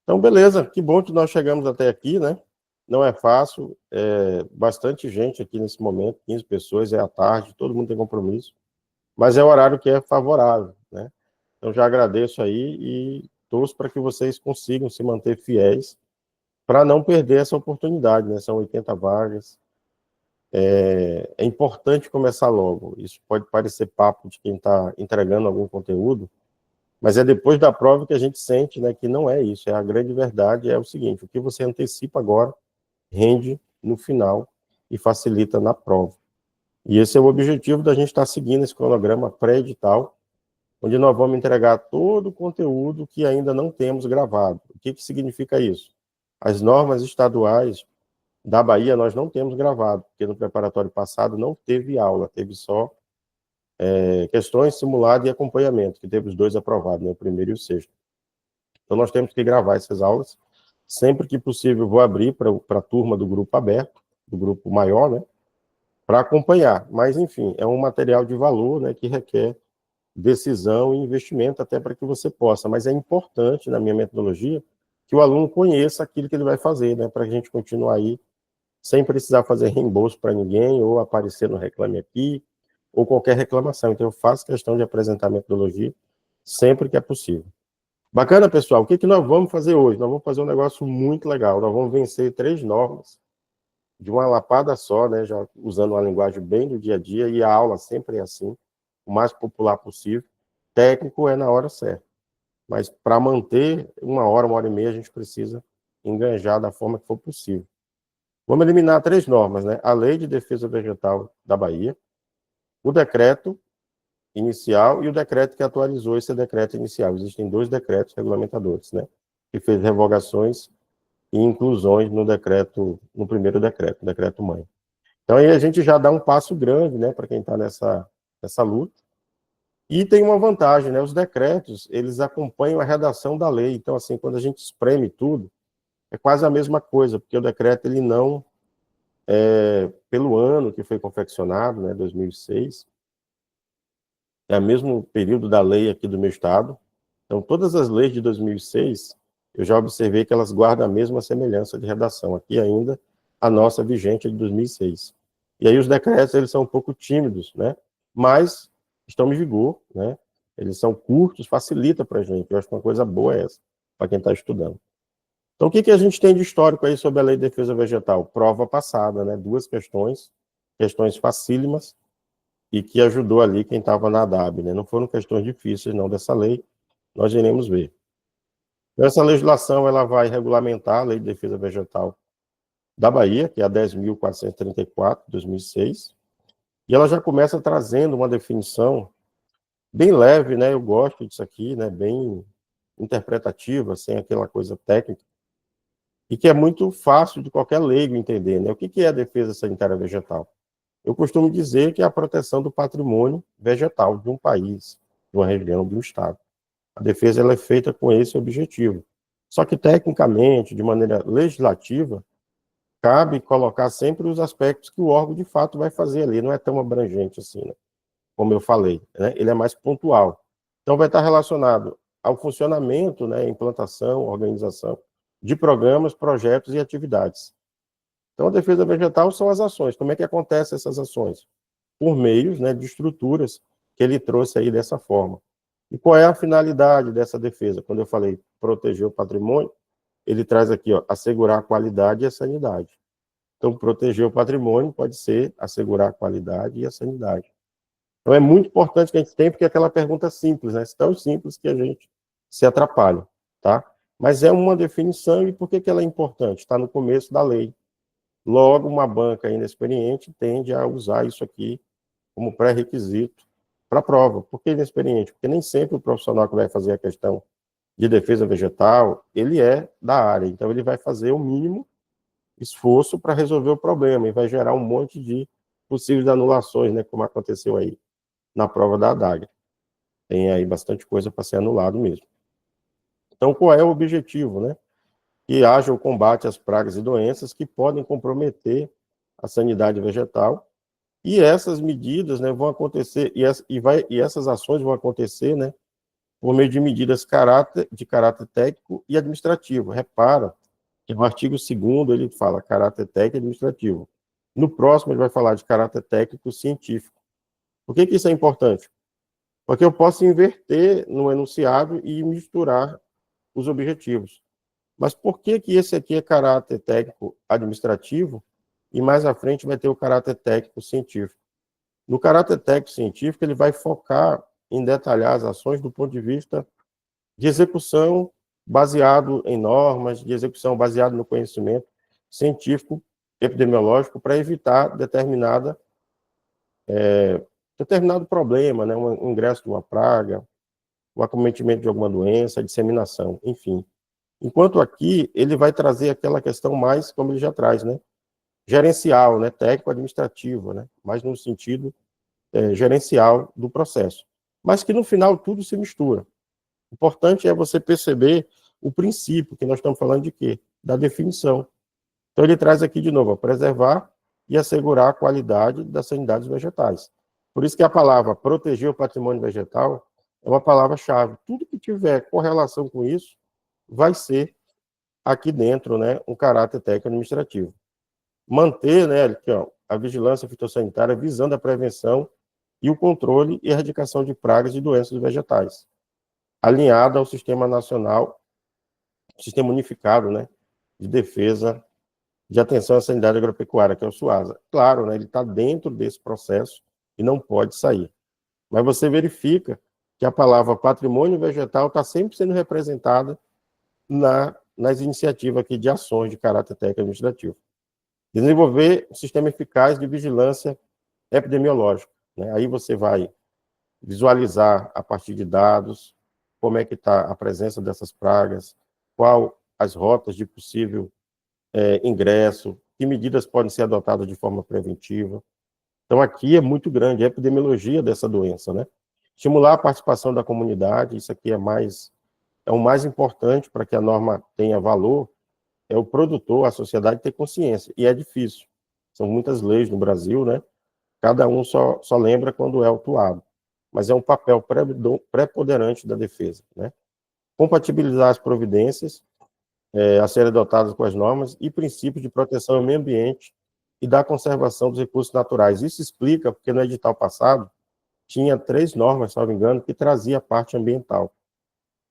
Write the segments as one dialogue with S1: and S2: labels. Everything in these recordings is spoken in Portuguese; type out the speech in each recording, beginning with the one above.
S1: Então, beleza, que bom que nós chegamos até aqui, né? Não é fácil, bastante gente aqui nesse momento, 15 pessoas, é à tarde, todo mundo tem compromisso, mas é o horário que é favorável, né? Então, já agradeço aí e torço para que vocês consigam se manter fiéis para não perder essa oportunidade, né? São 80 vagas. É importante começar logo. Isso pode parecer papo de quem está entregando algum conteúdo, mas é depois da prova que a gente sente, né, que não é isso. É a grande verdade, é o seguinte: o que você antecipa agora rende no final e facilita na prova. E esse é o objetivo da gente estar seguindo esse cronograma pré-edital, onde nós vamos entregar todo o conteúdo que ainda não temos gravado. O que significa isso? As normas estaduais da Bahia nós não temos gravado, porque no preparatório passado não teve aula, teve só questões, simulado e acompanhamento, que teve os dois aprovados, né, o primeiro e o sexto. Então nós temos que gravar essas aulas. Sempre que possível, vou abrir para a turma do grupo aberto, do grupo maior, né, para acompanhar. Mas, enfim, é um material de valor, né, que requer decisão e investimento até para que você possa. Mas é importante, na minha metodologia, que o aluno conheça aquilo que ele vai fazer, né, para a gente continuar aí sem precisar fazer reembolso para ninguém ou aparecer no Reclame Aqui ou qualquer reclamação. Então, eu faço questão de apresentar a metodologia sempre que é possível. Bacana, pessoal. O que nós vamos fazer hoje? Nós vamos fazer um negócio muito legal. Nós vamos vencer 3 normas de uma lapada só, né? Já usando uma linguagem bem do dia a dia, e a aula sempre é assim, o mais popular possível. Técnico é na hora certa. Mas para manter 1 hora e meia, a gente precisa enganjar da forma que for possível. Vamos eliminar 3 normas, né? A Lei de Defesa Vegetal da Bahia, o decreto inicial e o decreto que atualizou esse decreto inicial. Existem 2 decretos regulamentadores, né? Que fez revogações e inclusões no decreto, no primeiro decreto, o decreto-mãe. Então aí a gente já dá um passo grande, né, para quem está nessa luta. E tem uma vantagem, né? Os decretos, eles acompanham a redação da lei. Então, assim, quando a gente espreme tudo, é quase a mesma coisa, porque o decreto, ele não, pelo ano que foi confeccionado, né, 2006, é o mesmo período da lei aqui do meu estado. Então, todas as leis de 2006, eu já observei que elas guardam a mesma semelhança de redação. Aqui ainda, a nossa vigente é de 2006. E aí os decretos, eles são um pouco tímidos, né? Mas estão em vigor, né? Eles são curtos, facilita para a gente. Eu acho que uma coisa boa é essa, para quem está estudando. Então, o que a gente tem de histórico aí sobre a Lei de Defesa Vegetal? Prova passada, né? 2 questões facílimas, e que ajudou ali quem estava na DAB, né? Não foram questões difíceis, não, dessa lei, nós iremos ver. Essa legislação, ela vai regulamentar a Lei de Defesa Vegetal da Bahia, que é a 10.434, de 2006, e ela já começa trazendo uma definição bem leve, né? Eu gosto disso aqui, né? Bem interpretativa, sem aquela coisa técnica, e que é muito fácil de qualquer leigo entender, né? O que é a defesa sanitária vegetal? Eu costumo dizer que é a proteção do patrimônio vegetal de um país, de uma região, de um estado. A defesa ela é feita com esse objetivo. Só que, tecnicamente, de maneira legislativa, cabe colocar sempre os aspectos que o órgão, de fato, vai fazer ali. Não é tão abrangente assim, né? Como eu falei, né? Ele é mais pontual. Então, vai estar relacionado ao funcionamento, né, implantação, organização de programas, projetos e atividades. Então, a defesa vegetal são as ações. Como é que acontecem essas ações? Por meios, né, de estruturas que ele trouxe aí dessa forma. E qual é a finalidade dessa defesa? Quando eu falei proteger o patrimônio, ele traz aqui, ó, assegurar a qualidade e a sanidade. Então, proteger o patrimônio pode ser assegurar a qualidade e a sanidade. Então, é muito importante que a gente tenha, porque é aquela pergunta simples, né? Tão simples que a gente se atrapalha, tá? Mas é uma definição, e por que ela é importante? Está no começo da lei. Logo, uma banca inexperiente tende a usar isso aqui como pré-requisito para a prova. Por que inexperiente? Porque nem sempre o profissional que vai fazer a questão de defesa vegetal, ele é da área, então ele vai fazer o mínimo esforço para resolver o problema, e vai gerar um monte de possíveis anulações, né, como aconteceu aí na prova da ADAG. Tem aí bastante coisa para ser anulado mesmo. Então, qual é o objetivo, né? Que haja o combate às pragas e doenças que podem comprometer a sanidade vegetal. E essas medidas, né, vão acontecer, e essas ações vão acontecer, né, por meio de medidas de caráter técnico e administrativo. Repara que no artigo 2º ele fala caráter técnico e administrativo. No próximo ele vai falar de caráter técnico científico. Por que isso é importante? Porque eu posso inverter no enunciado e misturar os objetivos. Mas por que esse aqui é caráter técnico administrativo e mais à frente vai ter o caráter técnico científico? No caráter técnico científico, ele vai focar em detalhar as ações do ponto de vista de execução baseado em normas, de execução baseado no conhecimento científico, epidemiológico, para evitar determinado problema, né? Um ingresso de uma praga, o acometimento de alguma doença, a disseminação, enfim. Enquanto aqui, ele vai trazer aquela questão mais, como ele já traz, né? Gerencial, né? Técnico-administrativa, né? Mais no sentido gerencial do processo. Mas que no final tudo se mistura. O importante é você perceber o princípio, que nós estamos falando de quê? Da definição. Então ele traz aqui de novo, preservar e assegurar a qualidade das sanidades vegetais. Por isso que a palavra proteger o patrimônio vegetal é uma palavra-chave. Tudo que tiver correlação com isso vai ser aqui dentro, né, um caráter técnico-administrativo. Manter, né, aqui, ó, a vigilância fitossanitária visando a prevenção e o controle e erradicação de pragas e doenças vegetais, alinhada ao Sistema Nacional, Sistema Unificado, né, de Defesa de Atenção à Sanidade Agropecuária, que é o SUASA. Claro, né, ele está dentro desse processo e não pode sair. Mas você verifica que a palavra patrimônio vegetal está sempre sendo representada nas iniciativas aqui de ações de caráter técnico administrativo. Desenvolver um sistema eficaz de vigilância epidemiológica, né? Aí você vai visualizar a partir de dados como é que está a presença dessas pragas, qual as rotas de possível ingresso, que medidas podem ser adotadas de forma preventiva. Então aqui é muito grande a epidemiologia dessa doença, né? Estimular a participação da comunidade, isso aqui é o mais importante para que a norma tenha valor, é o produtor, a sociedade ter consciência, e é difícil. São muitas leis no Brasil, né? Cada um só lembra quando é autuado, mas é um papel preponderante da defesa, né? Compatibilizar as providências a serem adotadas com as normas e princípios de proteção ao meio ambiente e da conservação dos recursos naturais. Isso explica porque no edital passado tinha 3 normas, se não me engano, que trazia a parte ambiental,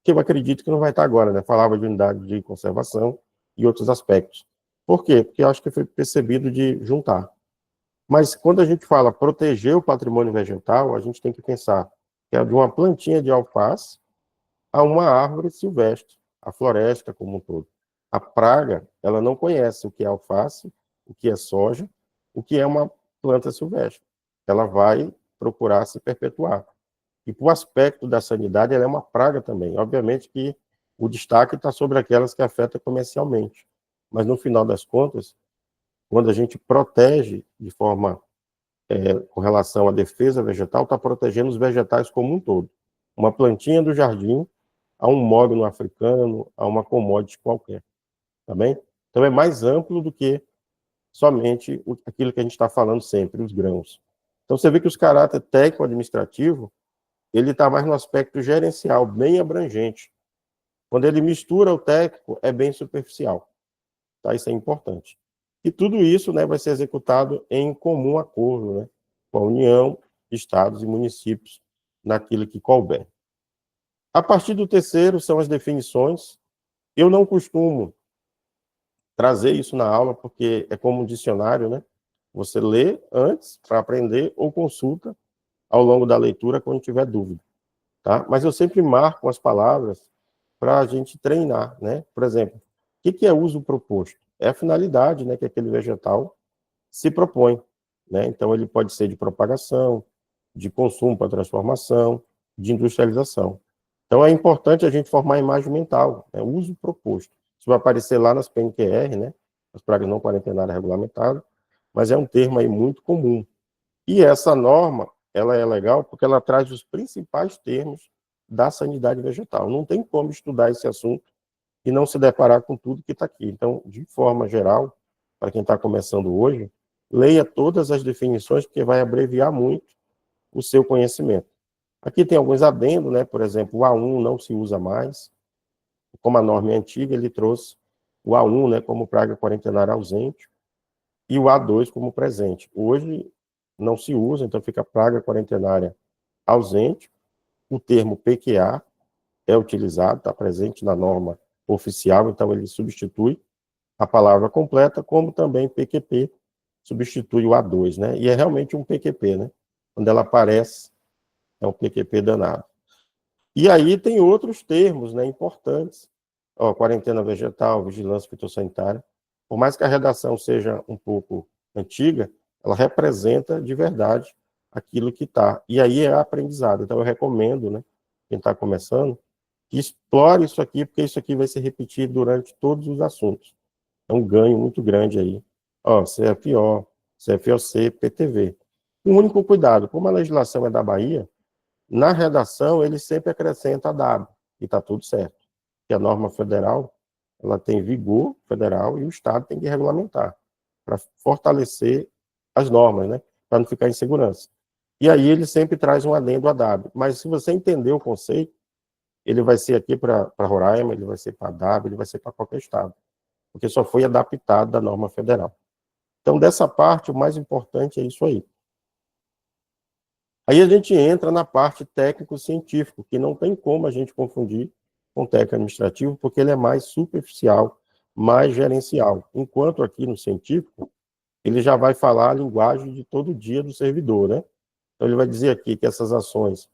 S1: que eu acredito que não vai estar agora, né? Falava de unidade de conservação e outros aspectos. Por quê? Porque eu acho que foi percebido de juntar. Mas quando a gente fala proteger o patrimônio vegetal, a gente tem que pensar que é de uma plantinha de alface a uma árvore silvestre, a floresta como um todo. A praga, ela não conhece o que é alface, o que é soja, o que é uma planta silvestre. Ela vai procurar se perpetuar. E por aspecto da sanidade, ela é uma praga também. Obviamente que o destaque está sobre aquelas que afetam comercialmente. Mas, no final das contas, quando a gente protege de forma, com relação à defesa vegetal, está protegendo os vegetais como um todo. Uma plantinha do jardim, a um mogno africano, a uma commodity qualquer. Tá bem? Então, é mais amplo do que somente aquilo que a gente está falando sempre, os grãos. Então, você vê que os caráter técnico-administrativo, ele está mais no aspecto gerencial, bem abrangente. Quando ele mistura o técnico, é bem superficial. Tá? Isso é importante. E tudo isso, né, vai ser executado em comum acordo, né, com a União, estados e municípios, naquilo que couber. A partir do terceiro, são as definições. Eu não costumo trazer isso na aula, porque é como um dicionário, né? Você lê antes para aprender ou consulta ao longo da leitura quando tiver dúvida, tá? Mas eu sempre marco as palavras para a gente treinar, né? Por exemplo, o que é uso proposto? É a finalidade, né, que aquele vegetal se propõe, né? Então ele pode ser de propagação, de consumo para transformação, de industrialização. Então é importante a gente formar a imagem mental, né? Uso proposto. Isso vai aparecer lá nas PNQR, né? As pragas não quarentenárias regulamentadas, mas é um termo aí muito comum. E essa norma, ela é legal porque ela traz os principais termos da sanidade vegetal. Não tem como estudar esse assunto e não se deparar com tudo que está aqui. Então, de forma geral, para quem está começando hoje, leia todas as definições, porque vai abreviar muito o seu conhecimento. Aqui tem alguns adendos, né? Por exemplo, o A1 não se usa mais. Como a norma é antiga, ele trouxe o A1, né, como praga quarentenária ausente e o A2 como presente. Hoje não se usa, então fica praga quarentenária ausente. O termo PQA é utilizado, está presente na norma oficial, então ele substitui a palavra completa, como também PQP substitui o A2, né? E é realmente um PQP, né? Quando ela aparece, é um PQP danado. E aí tem outros termos, né, importantes. Ó, quarentena vegetal, vigilância fitossanitária. Por mais que a redação seja um pouco antiga, ela representa de verdade aquilo que está. E aí é aprendizado. Então eu recomendo, né, quem está começando, que explore isso aqui, porque isso aqui vai se repetir durante todos os assuntos. É um ganho muito grande aí. Ó, CFO, CFOC, PTV. O único cuidado, como a legislação é da Bahia, na redação ele sempre acrescenta a W, e está tudo certo. Porque a norma federal, ela tem vigor federal e o Estado tem que regulamentar, para fortalecer as normas, né? Para não ficar em segurança. E aí ele sempre traz um adendo a W. Mas se você entender o conceito, ele vai ser aqui para Roraima, ele vai ser para W, ele vai ser para qualquer estado, porque só foi adaptado da norma federal. Então, dessa parte, o mais importante é isso aí. Aí a gente entra na parte técnico-científico, que não tem como a gente confundir com técnico administrativo, porque ele é mais superficial, mais gerencial. Enquanto aqui no científico, ele já vai falar a linguagem de todo dia do servidor, né? Então ele vai dizer aqui que essas ações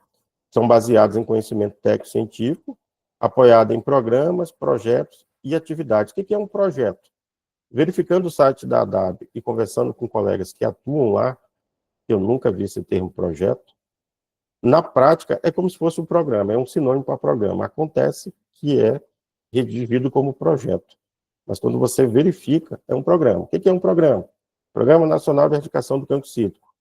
S1: são baseadas em conhecimento técnico-científico, apoiado em programas, projetos e atividades. O que é um projeto? Verificando o site da ADAB e conversando com colegas que atuam lá, eu nunca vi esse termo projeto, na prática é como se fosse um programa, é um sinônimo para programa. Acontece que é redigido como projeto, mas quando você verifica, é um programa. O que é um programa? Programa Nacional de Erradicação do Cancro Cítrico.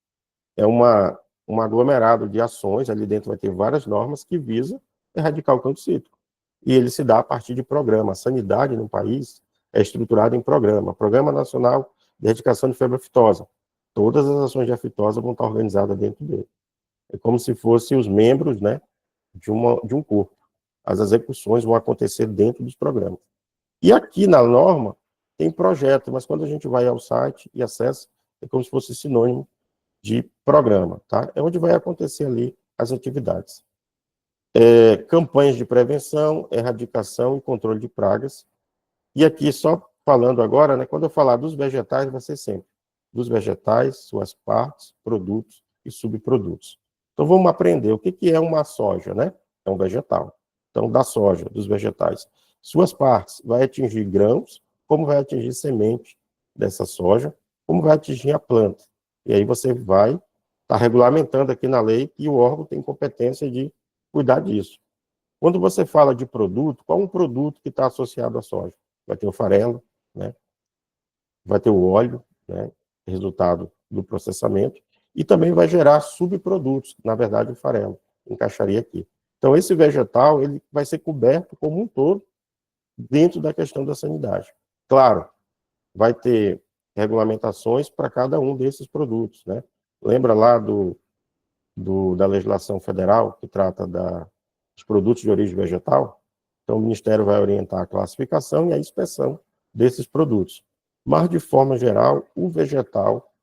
S1: É um aglomerado de ações, ali dentro vai ter várias normas que visam erradicar o cancro cítrico. E ele se dá a partir de programa. A sanidade no país é estruturada em programa. Programa Nacional de Erradicação de Febre aftosa. Todas as ações de aftosa vão estar organizadas dentro dele. É como se fossem os membros, né, de um corpo. As execuções vão acontecer dentro dos programas. E aqui na norma tem projeto, mas quando a gente vai ao site e acessa, é como se fosse sinônimo de programa, tá? É onde vai acontecer ali as atividades. Campanhas de prevenção, erradicação e controle de pragas. E aqui, só falando agora, né, quando eu falar dos vegetais, vai ser sempre dos vegetais, suas partes, produtos e subprodutos. Então, vamos aprender o que é uma soja, né? É um vegetal. Então, da soja, dos vegetais. Suas partes vai atingir grãos, como vai atingir semente dessa soja, como vai atingir a planta. E aí você vai estar regulamentando aqui na lei que o órgão tem competência de cuidar disso. Quando você fala de produto, qual um produto que está associado à soja? Vai ter o farelo, né? Vai ter o óleo, né? Resultado do processamento, e também vai gerar subprodutos, na verdade o farelo, encaixaria aqui. Então esse vegetal, ele vai ser coberto como um todo dentro da questão da sanidade. Claro, vai ter regulamentações para cada um desses produtos, né? Lembra lá da legislação federal que trata dos produtos de origem vegetal? Então, o Ministério vai orientar a classificação e a inspeção desses produtos. Mas, de forma geral, o vegetal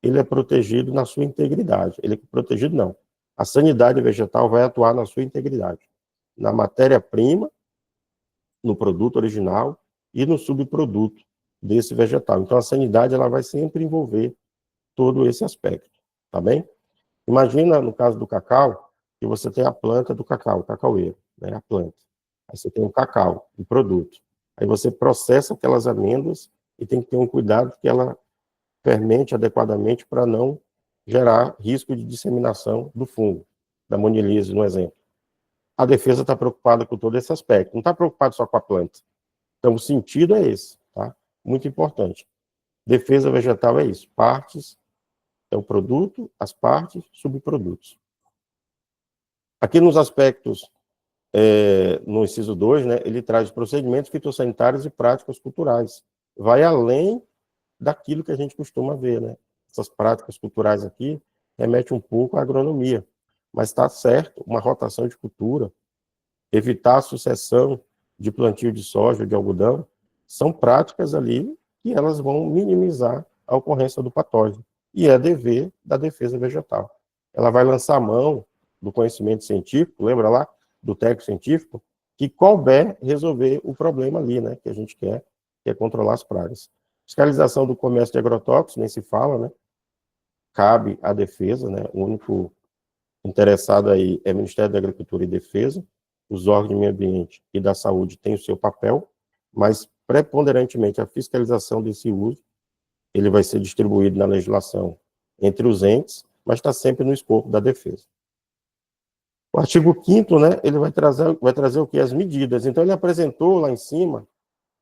S1: ele é protegido na sua integridade. Ele é protegido, não. A sanidade vegetal vai atuar na sua integridade. Na matéria-prima, no produto original e no subproduto desse vegetal. Então, a sanidade ela vai sempre envolver todo esse aspecto, tá bem? Imagina, no caso do cacau, que você tem a planta do cacau, o cacaueiro, né, a planta. Aí você tem o cacau, o produto. Aí você processa aquelas amêndoas e tem que ter um cuidado que ela fermente adequadamente para não gerar risco de disseminação do fungo, da monilise, no exemplo. A defesa está preocupada com todo esse aspecto, não está preocupada só com a planta. Então, o sentido é esse, tá? Muito importante. Defesa vegetal é isso, partes é o produto, as partes, subprodutos. Aqui nos aspectos, no inciso 2, né, ele traz procedimentos fitossanitários e práticas culturais. Vai além daquilo que a gente costuma ver, né? Essas práticas culturais aqui remetem um pouco à agronomia. mas está certo, uma rotação de cultura, evitar a sucessão de plantio de soja, de algodão, são práticas ali que elas vão minimizar a ocorrência do patógeno. E é dever da defesa vegetal. Ela vai lançar mão do conhecimento científico, lembra lá, do técnico científico, que couber resolver o problema ali, né, que a gente quer, que é controlar as pragas. Fiscalização do comércio de agrotóxicos, nem se fala, né, cabe à defesa, né, o único interessado aí é o Ministério da Agricultura e Defesa, os órgãos de meio ambiente e da saúde têm o seu papel, mas preponderantemente a fiscalização desse uso, ele vai ser distribuído na legislação entre os entes, mas está sempre no escopo da defesa. O artigo 5º, né, ele vai trazer o que? As medidas. Então, ele apresentou lá em cima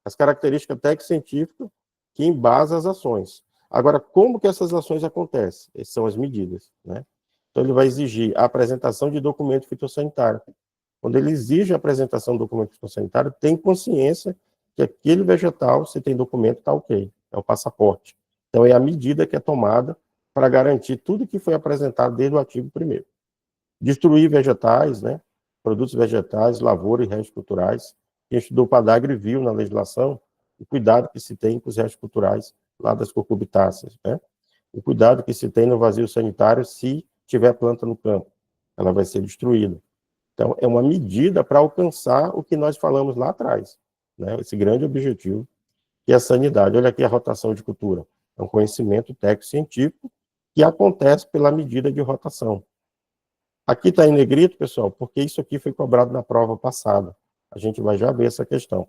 S1: as características técnico-científicas que embasam as ações. Agora, como que essas ações acontecem? Essas são as medidas, né? Então, ele vai exigir a apresentação de documento fitossanitário. Quando ele exige a apresentação do documento fitossanitário, tem consciência que aquele vegetal, se tem documento, está ok. É o passaporte. Então, é a medida que é tomada para garantir tudo que foi apresentado desde o artigo 1º. Destruir vegetais, né? Produtos vegetais, lavoura e restos culturais. Quem estudou Padagre viu na legislação o cuidado que se tem com os restos culturais lá das cucurbitáceas, né? O cuidado que se tem no vazio sanitário se tiver planta no campo. Ela vai ser destruída. Então, é uma medida para alcançar o que nós falamos lá atrás, né? Esse grande objetivo, que é a sanidade. Olha aqui a rotação de cultura. É um conhecimento técnico-científico que acontece pela medida de rotação. Aqui está em negrito, pessoal, porque isso aqui foi cobrado na prova passada. A gente vai já ver essa questão.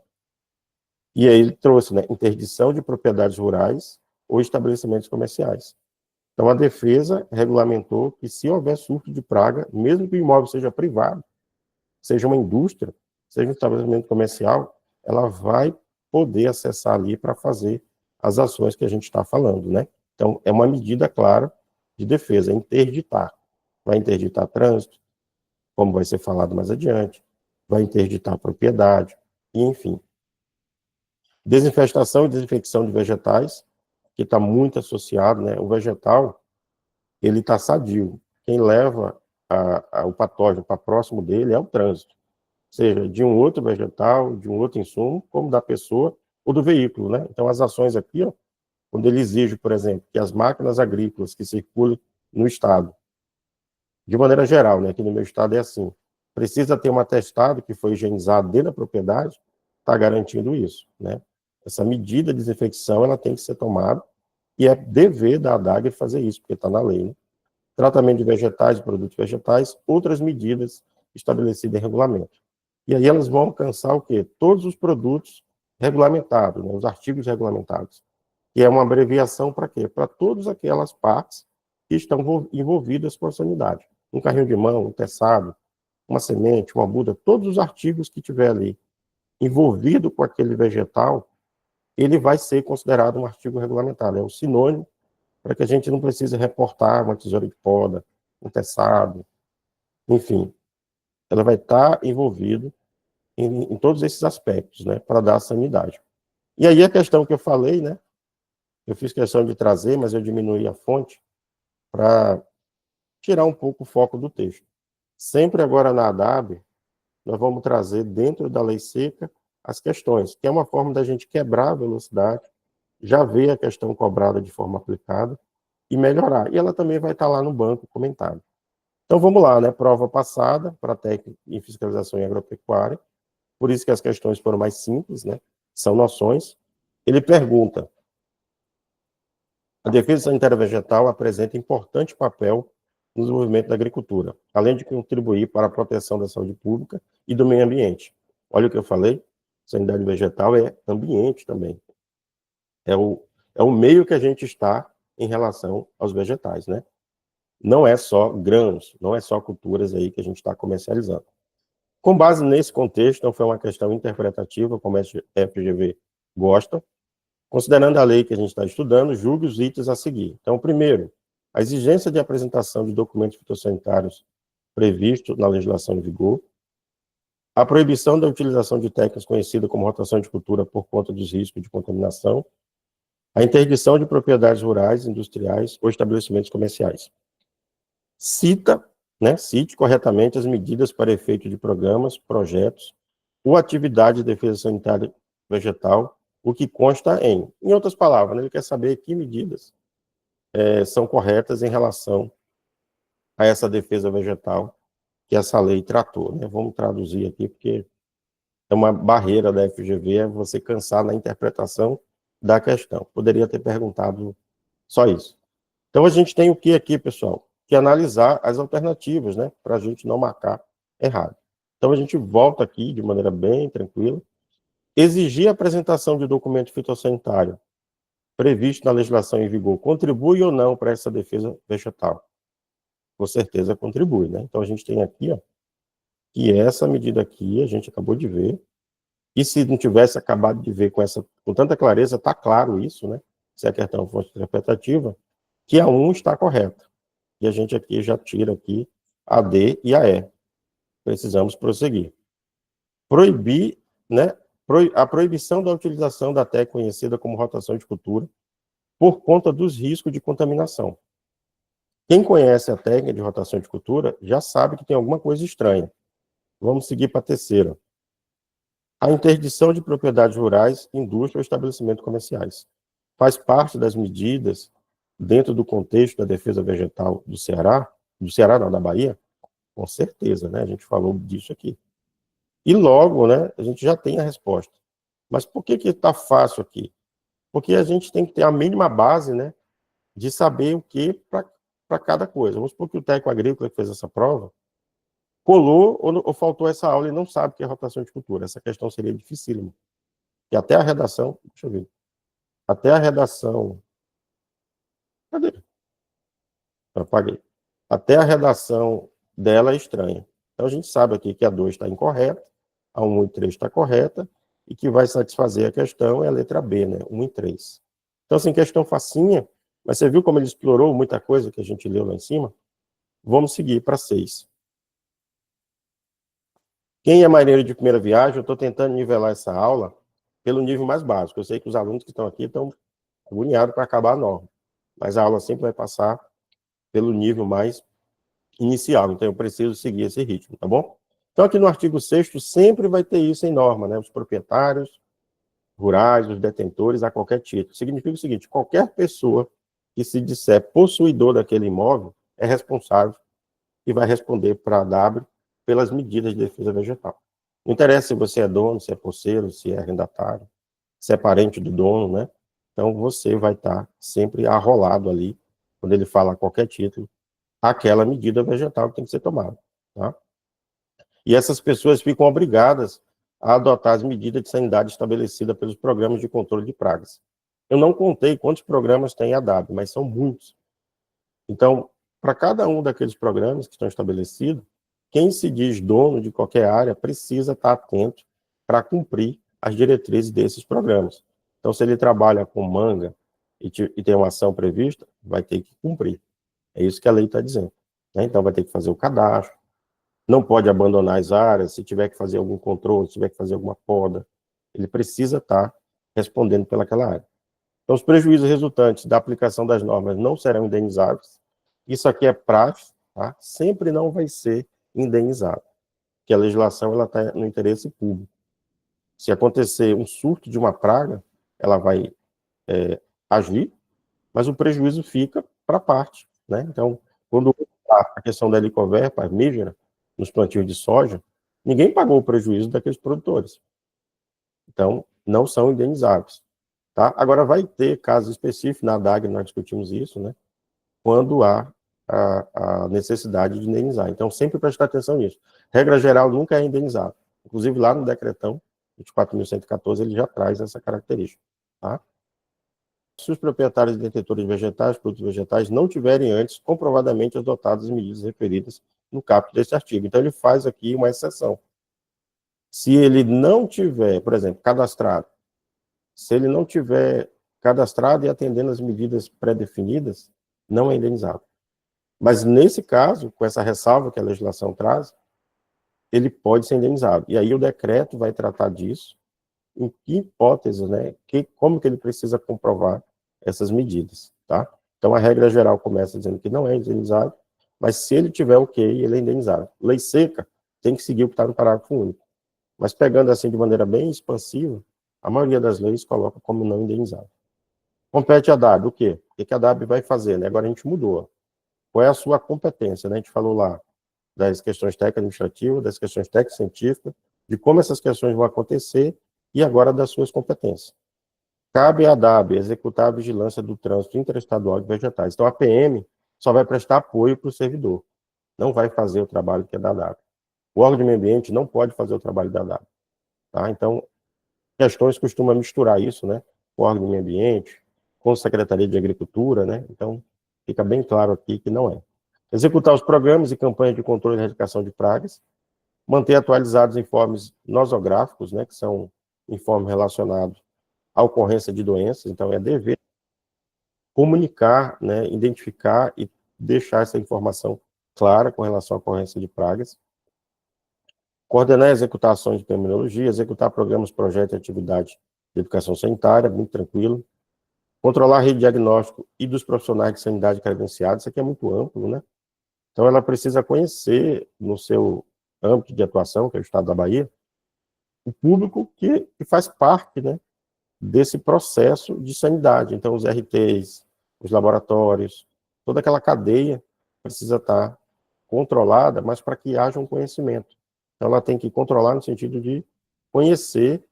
S1: E aí ele trouxe, né, interdição de propriedades rurais ou estabelecimentos comerciais. Então, a defesa regulamentou que se houver surto de praga, mesmo que o imóvel seja privado, seja uma indústria, seja um estabelecimento comercial, ela vai poder acessar ali para fazer as ações que a gente está falando, né? Então, é uma medida clara de defesa, interditar. Vai interditar trânsito, como vai ser falado mais adiante, vai interditar propriedade, e enfim. Desinfestação e desinfecção de vegetais, que está muito associado, né? O vegetal, ele está sadio. Quem leva o patógeno para próximo dele é o trânsito, seja de um outro vegetal, de um outro insumo, como da pessoa ou do veículo, né? Então, as ações aqui, ó, quando ele exige, por exemplo, que as máquinas agrícolas que circulem no estado, de maneira geral, né, aqui no meu estado é assim, precisa ter um atestado que foi higienizado dentro da propriedade, está garantindo isso, né? Essa medida de desinfecção, ela tem que ser tomada, e é dever da ADAGRE fazer isso, porque está na lei, né? Tratamento de vegetais e produtos vegetais, outras medidas estabelecidas em regulamento. E aí elas vão alcançar o quê? Todos os produtos regulamentados, né, os artigos regulamentados. E é uma abreviação para quê? Para todas aquelas partes que estão envolvidas com a sanidade. Um carrinho de mão, um teçado, uma semente, uma muda, todos os artigos que tiver ali envolvido com aquele vegetal, ele vai ser considerado um artigo regulamentado. É um sinônimo para que a gente não precise reportar uma tesoura de poda, um teçado, enfim. Ela vai estar envolvida em todos esses aspectos, né, para dar sanidade. E aí a questão que eu falei, né, eu fiz questão de trazer, mas eu diminuí a fonte para tirar um pouco o foco do texto. Sempre agora na ADAB, nós vamos trazer dentro da lei seca as questões, que é uma forma da gente quebrar a velocidade, já ver a questão cobrada de forma aplicada e melhorar. E ela também vai estar lá no banco comentada. Então vamos lá, né? Prova passada para técnico em fiscalização em agropecuária, por isso que as questões foram mais simples, né? São noções. Ele pergunta: a defesa sanitária vegetal apresenta importante papel no desenvolvimento da agricultura, além de contribuir para a proteção da saúde pública e do meio ambiente. Olha o que eu falei, sanidade vegetal é ambiente também. É o meio que a gente está em relação aos vegetais, né? Não é só grãos, não é só culturas aí que a gente está comercializando. Com base nesse contexto, não foi uma questão interpretativa, como a FGV gosta, considerando a lei que a gente está estudando, julgue os itens a seguir. Então, primeiro, a exigência de apresentação de documentos fitossanitários previsto na legislação em vigor, a proibição da utilização de técnicas conhecidas como rotação de cultura por conta dos riscos de contaminação, a interdição de propriedades rurais, industriais ou estabelecimentos comerciais. Cita né? Cite corretamente as medidas para efeito de programas, projetos ou atividade de defesa sanitária vegetal, o que consta em outras palavras, né, ele quer saber que medidas são corretas em relação a essa defesa vegetal que essa lei tratou, né? Vamos traduzir aqui, porque é uma barreira da FGV, é você cansar na interpretação da questão. Poderia ter perguntado só isso. Então, a gente tem o que aqui, pessoal? Que analisar as alternativas, né? Para a gente não marcar errado. Então, a gente volta aqui de maneira bem tranquila. Exigir a apresentação de documento fitossanitário previsto na legislação em vigor contribui ou não para essa defesa vegetal? Com certeza contribui, né? Então, a gente tem aqui, ó, que essa medida aqui, a gente acabou de ver, e se não tivesse acabado de ver com tanta clareza, está claro isso, né? Se a questão fosse interpretativa, que a 1 está correta. E a gente aqui já tira aqui a D e a E. Precisamos prosseguir. Proibir, né? A proibição da utilização da técnica conhecida como rotação de cultura por conta dos riscos de contaminação. Quem conhece a técnica de rotação de cultura já sabe que tem alguma coisa estranha. Vamos seguir para a terceira. A interdição de propriedades rurais, indústria ou estabelecimentos comerciais. Faz parte das medidas dentro do contexto da defesa vegetal do Ceará não, da Bahia? Com certeza, né? A gente falou disso aqui. E logo, né, a gente já tem a resposta. Mas por que está fácil aqui? Porque a gente tem que ter a mínima base, né, de saber o que para cada coisa. Vamos supor que o técnico agrícola que fez essa prova colou ou faltou essa aula e não sabe o que é rotação de cultura. Essa questão seria dificílima. E até a redação, deixa eu ver, até a redação, cadê? Apaguei. Até a redação dela é estranha. Então a gente sabe aqui que a 2 está incorreta, a 1 e 3 está correta, e que vai satisfazer a questão é a letra B, né? 1 e 3. Então, assim, questão facinha, mas você viu como ele explorou muita coisa que a gente leu lá em cima? Vamos seguir para 6. Quem é marinheiro de primeira viagem, eu estou tentando nivelar essa aula pelo nível mais básico. Eu sei que os alunos que estão aqui estão agoniados para acabar a norma, mas a aula sempre vai passar pelo nível mais inicial, então eu preciso seguir esse ritmo, tá bom? Então, aqui no artigo 6º, sempre vai ter isso em norma, né? Os proprietários rurais, os detentores, a qualquer título. Significa o seguinte, qualquer pessoa que se disser possuidor daquele imóvel é responsável e vai responder para a W pelas medidas de defesa vegetal. Não interessa se você é dono, se é posseiro, se é arrendatário, se é parente do dono, né? Então, você vai estar sempre arrolado ali, quando ele fala a qualquer título, aquela medida vegetal que tem que ser tomada, tá? E essas pessoas ficam obrigadas a adotar as medidas de sanidade estabelecidas pelos programas de controle de pragas. Eu não contei quantos programas tem a DAB, mas são muitos. Então, para cada um daqueles programas que estão estabelecidos, quem se diz dono de qualquer área precisa estar atento para cumprir as diretrizes desses programas. Então, se ele trabalha com manga e tem uma ação prevista, vai ter que cumprir. É isso que a lei está dizendo, né? Então, vai ter que fazer o cadastro, não pode abandonar as áreas, se tiver que fazer algum controle, se tiver que fazer alguma poda, ele precisa estar respondendo pelaquela área. Então, os prejuízos resultantes da aplicação das normas não serão indenizáveis. Isso aqui é prático, tá? Sempre não vai ser indenizado, porque a legislação está no interesse público. Se acontecer um surto de uma praga, ela vai agir, mas o prejuízo fica para a parte, né? Então, quando a questão da helicoverpa mígera, nos plantios de soja, ninguém pagou o prejuízo daqueles produtores. Então, não são indenizáveis, tá? Agora, vai ter casos específicos, na DAG nós discutimos isso, né? Quando há a necessidade de indenizar. Então, sempre prestar atenção nisso. Regra geral nunca é indenizado. Inclusive, lá no decretão 24.114, ele já traz essa característica, tá? Se os proprietários e detentores de vegetais, produtos vegetais, não tiverem antes comprovadamente adotado as medidas referidas no caput desse artigo. Então, ele faz aqui uma exceção. Se ele não tiver, por exemplo, cadastrado, se ele não tiver cadastrado e atendendo as medidas pré-definidas, não é indenizado. Mas, nesse caso, com essa ressalva que a legislação traz, ele pode ser indenizado. E aí o decreto vai tratar disso, em que hipótese, né, como que ele precisa comprovar essas medidas, tá? Então, a regra geral começa dizendo que não é indenizado, Mas se ele tiver ok, ele é indenizado. Lei seca tem que seguir o que está no parágrafo único. Mas pegando assim de maneira bem expansiva, a maioria das leis coloca como não indenizado. Compete a DAB, o quê? O que a DAB vai fazer? Né? Agora a gente mudou. Qual é a sua competência? Né? A gente falou lá das questões técnico-administrativas, das questões técnico-científicas, de como essas questões vão acontecer e agora das suas competências. Cabe à DAB executar a vigilância do trânsito interestadual de vegetais. Então, a PM só vai prestar apoio para o servidor, não vai fazer o trabalho que é da DAB. O órgão de meio ambiente não pode fazer o trabalho da DAB. Tá? Então, questões costumam misturar isso, né? O órgão de meio ambiente, com a Secretaria de Agricultura, né? Então, fica bem claro aqui que não é. Executar os programas e campanhas de controle e erradicação de pragas, manter atualizados informes nosográficos, né? Que são informes relacionados à ocorrência de doenças, então é dever comunicar, né? Identificar e deixar essa informação clara com relação à ocorrência de pragas. Coordenar e executar ações de terminologia, executar programas, projetos e atividades de educação sanitária, muito tranquilo. Controlar a rede de diagnóstico e dos profissionais de sanidade credenciados, isso aqui é muito amplo, né? Então, ela precisa conhecer, no seu âmbito de atuação, que é o Estado da Bahia, o público que faz parte, né, desse processo de sanidade. Então, os RTs, os laboratórios, toda aquela cadeia precisa estar controlada, mas para que haja um conhecimento. Então, ela tem que controlar no sentido de conhecer